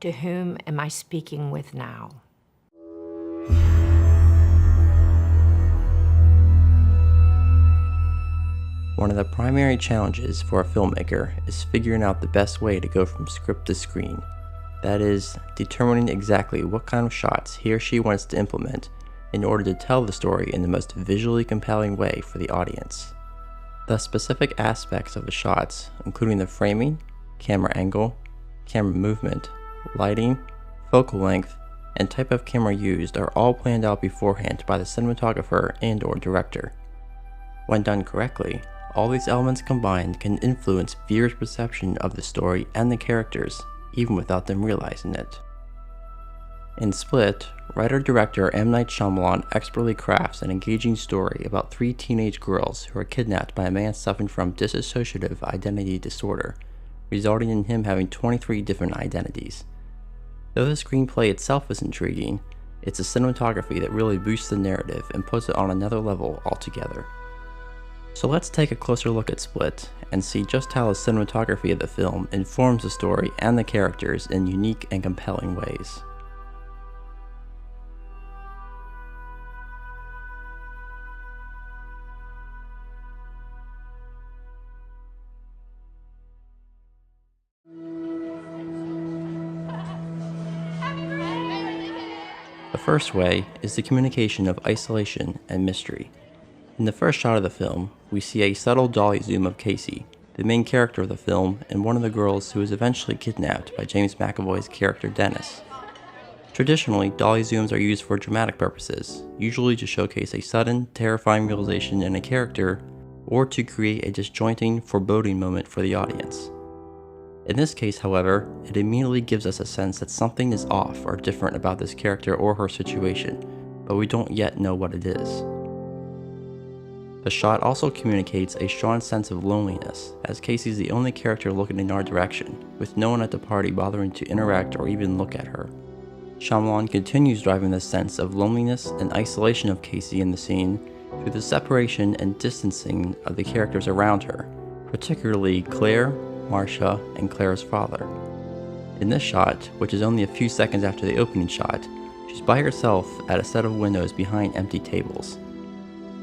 To whom am I speaking with now? One of the primary challenges for a filmmaker is figuring out the best way to go from script to screen. That is, determining exactly what kind of shots he or she wants to implement in order to tell the story in the most visually compelling way for the audience. The specific aspects of the shots, including the framing, camera angle, camera movement, lighting, focal length, and type of camera used are all planned out beforehand by the cinematographer and/or director. When done correctly, all these elements combined can influence viewers' perception of the story and the characters, even without them realizing it. In Split, writer-director M. Night Shyamalan expertly crafts an engaging story about three teenage girls who are kidnapped by a man suffering from dissociative identity disorder, resulting in him having 23 different identities. Though the screenplay itself is intriguing, it's the cinematography that really boosts the narrative and puts it on another level altogether. So let's take a closer look at Split and see just how the cinematography of the film informs the story and the characters in unique and compelling ways. The first way is the communication of isolation and mystery. In the first shot of the film, we see a subtle dolly zoom of Casey, the main character of the film and one of the girls who is eventually kidnapped by James McAvoy's character Dennis. Traditionally, dolly zooms are used for dramatic purposes, usually to showcase a sudden, terrifying realization in a character or to create a disjointing, foreboding moment for the audience. In this case, however, it immediately gives us a sense that something is off or different about this character or her situation, but we don't yet know what it is. The shot also communicates a strong sense of loneliness, as Casey's the only character looking in our direction, with no one at the party bothering to interact or even look at her. Shyamalan continues driving this sense of loneliness and isolation of Casey in the scene through the separation and distancing of the characters around her, particularly Claire, Marcia, and Claire's father. In this shot, which is only a few seconds after the opening shot, she's by herself at a set of windows behind empty tables.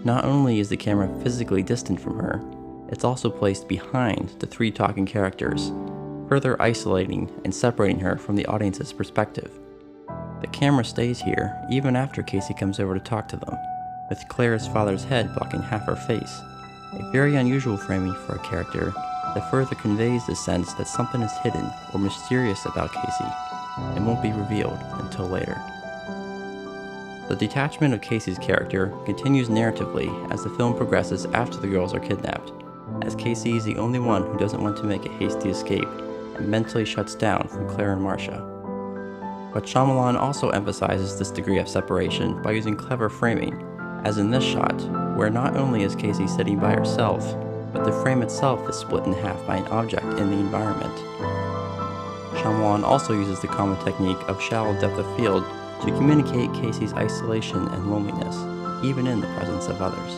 Not only is the camera physically distant from her, it's also placed behind the three talking characters, further isolating and separating her from the audience's perspective. The camera stays here even after Casey comes over to talk to them, with Claire's father's head blocking half her face, a very unusual framing for a character that further conveys the sense that something is hidden or mysterious about Casey and won't be revealed until later. The detachment of Casey's character continues narratively as the film progresses after the girls are kidnapped, as Casey is the only one who doesn't want to make a hasty escape and mentally shuts down from Claire and Marcia. But Shyamalan also emphasizes this degree of separation by using clever framing, as in this shot, where not only is Casey sitting by herself, but the frame itself is split in half by an object in the environment. Shyamalan also uses the common technique of shallow depth of field to communicate Casey's isolation and loneliness, even in the presence of others.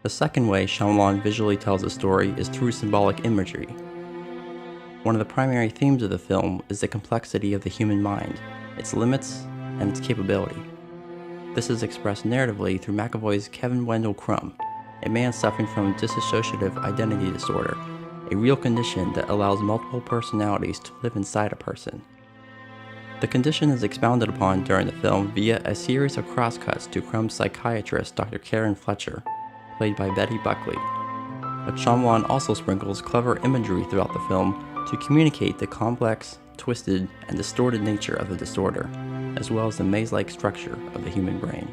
The second way Shyamalan visually tells a story is through symbolic imagery. One of the primary themes of the film is the complexity of the human mind, its limits, and its capability. This is expressed narratively through McAvoy's Kevin Wendell Crumb, a man suffering from dissociative identity disorder, a real condition that allows multiple personalities to live inside a person. The condition is expounded upon during the film via a series of crosscuts to Crumb's psychiatrist Dr. Karen Fletcher, played by Betty Buckley. But Shyamalan also sprinkles clever imagery throughout the film to communicate the complex, twisted, and distorted nature of the disorder, as well as the maze-like structure of the human brain.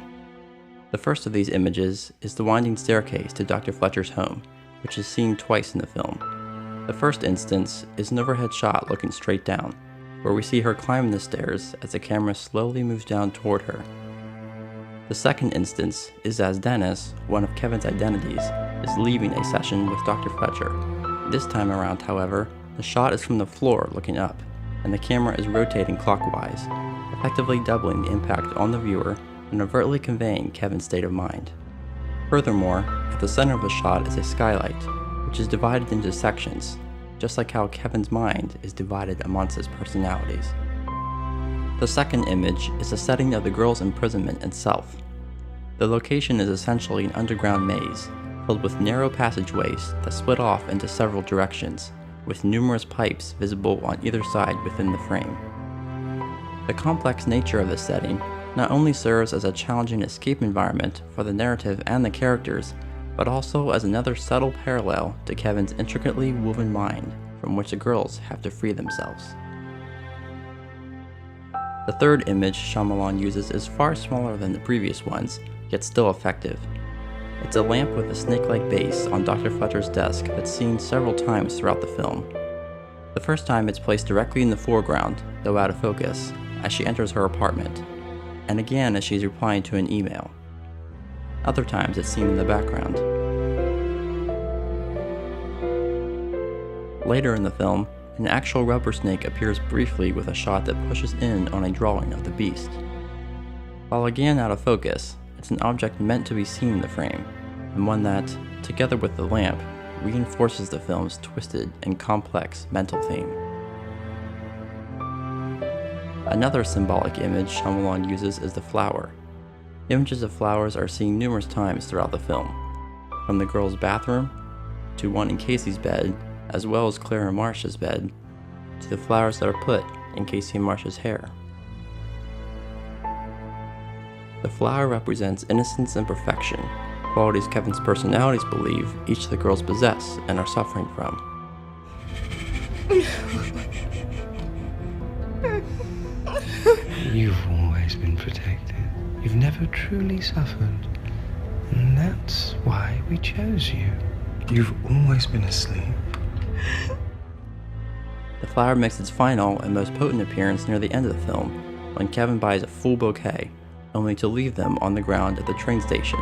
The first of these images is the winding staircase to Dr. Fletcher's home, which is seen twice in the film. The first instance is an overhead shot looking straight down, where we see her climbing the stairs as the camera slowly moves down toward her. The second instance is as Dennis, one of Kevin's identities, is leaving a session with Dr. Fletcher. This time around, however, the shot is from the floor looking up, and the camera is rotating clockwise, effectively doubling the impact on the viewer and overtly conveying Kevin's state of mind. Furthermore, at the center of the shot is a skylight, which which is divided into sections, just like how Kevin's mind is divided amongst his personalities. The second image is the setting of the girl's imprisonment itself. The location is essentially an underground maze, filled with narrow passageways that split off into several directions, with numerous pipes visible on either side within the frame. The complex nature of the setting not only serves as a challenging escape environment for the narrative and the characters, but also as another subtle parallel to Kevin's intricately woven mind from which the girls have to free themselves. The third image Shyamalan uses is far smaller than the previous ones, yet still effective. It's a lamp with a snake-like base on Dr. Fletcher's desk that's seen several times throughout the film. The first time it's placed directly in the foreground, though out of focus, as she enters her apartment, and again as she's replying to an email. Other times it's seen in the background. Later in the film, an actual rubber snake appears briefly with a shot that pushes in on a drawing of the beast. While again out of focus, it's an object meant to be seen in the frame, and one that, together with the lamp, reinforces the film's twisted and complex mental theme. Another symbolic image Shyamalan uses is the flower. Images of flowers are seen numerous times throughout the film, from the girl's bathroom, to one in Casey's bed, as well as Claire and Marcia's bed, to the flowers that are put in Casey and Marcia's hair. The flower represents innocence and perfection, qualities Kevin's personalities believe each of the girls possess and are suffering from. You've always been protected. You've never truly suffered. And that's why we chose you. You've always been asleep. The flower makes its final and most potent appearance near the end of the film, when Kevin buys a full bouquet, only to leave them on the ground at the train station,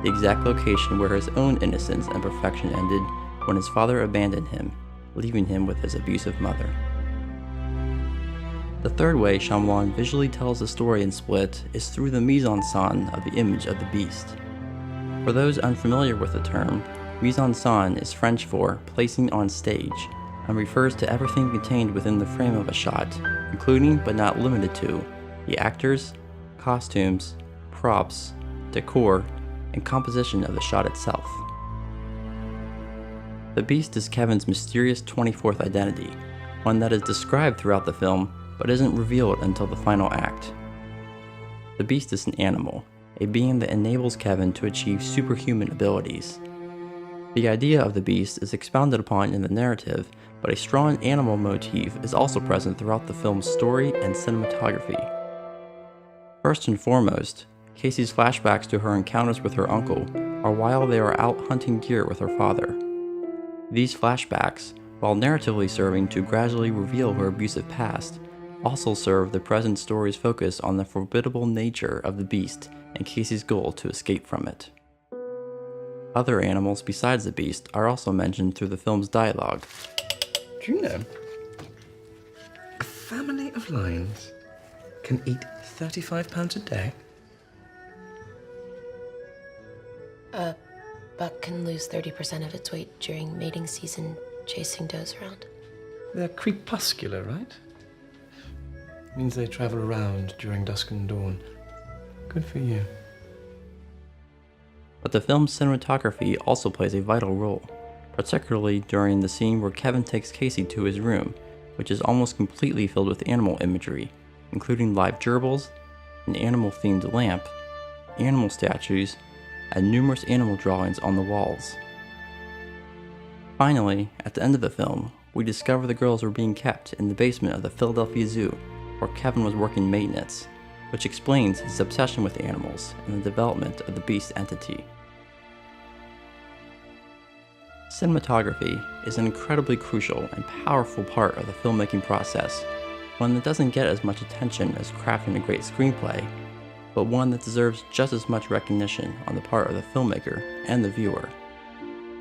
the exact location where his own innocence and perfection ended when his father abandoned him, leaving him with his abusive mother. The third way Shyamalan visually tells the story in Split is through the mise-en-scène of the image of the beast. For those unfamiliar with the term, mise-en-scène is French for placing on stage, and refers to everything contained within the frame of a shot, including but not limited to the actors, costumes, props, decor, and composition of the shot itself. The beast is Kevin's mysterious 24th identity, one that is described throughout the film but isn't revealed until the final act. The beast is an animal, a being that enables Kevin to achieve superhuman abilities. The idea of the beast is expounded upon in the narrative, but a strong animal motif is also present throughout the film's story and cinematography. First and foremost, Casey's flashbacks to her encounters with her uncle are while they are out hunting deer with her father. These flashbacks, while narratively serving to gradually reveal her abusive past, also serve the present story's focus on the formidable nature of the beast and Casey's goal to escape from it. Other animals besides the beast are also mentioned through the film's dialogue. Do you know, a family of lions can eat 35 pounds a day? A buck can lose 30% of its weight during mating season chasing does around. They're crepuscular, right? Means they travel around during dusk and dawn. Good for you. But the film's cinematography also plays a vital role, particularly during the scene where Kevin takes Casey to his room, which is almost completely filled with animal imagery, including live gerbils, an animal-themed lamp, animal statues, and numerous animal drawings on the walls. Finally, at the end of the film, we discover the girls were being kept in the basement of the Philadelphia Zoo, where Kevin was working maintenance, which explains his obsession with animals and the development of the beast entity. Cinematography is an incredibly crucial and powerful part of the filmmaking process, one that doesn't get as much attention as crafting a great screenplay, but one that deserves just as much recognition on the part of the filmmaker and the viewer.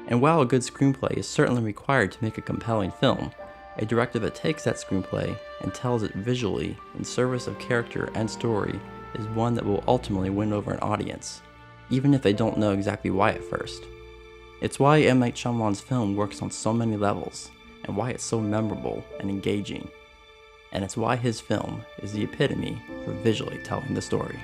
And while a good screenplay is certainly required to make a compelling film, a director that takes that screenplay and tells it visually in service of character and story is one that will ultimately win over an audience, even if they don't know exactly why at first. It's why M. Night Shyamalan's film works on so many levels, and why it's so memorable and engaging. And it's why his film is the epitome for visually telling the story.